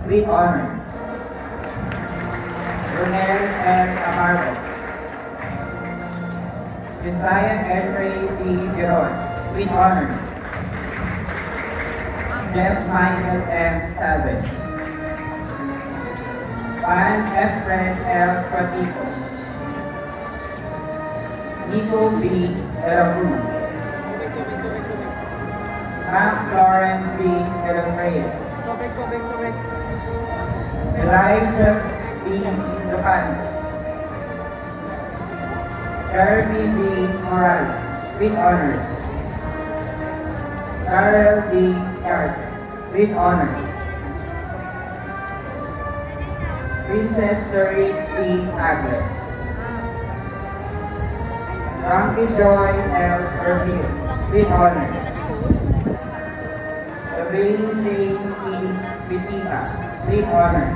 with honor. Brunel L. Amargo. Josiah Edray P. Giron, with honor. Jeff Michael M. Salves. Juan Efren L. Quatico. Nico B. Erabun. Max Lawrence B. Elofrea. Elijah B. Japan. Jeremy B. Morales, with honors. Carl D. Yard, with honors. Princess Doris E. Aglet. Frankie Joy L. Sergio, with honors. Elaine Shane E. Vitica, with honors.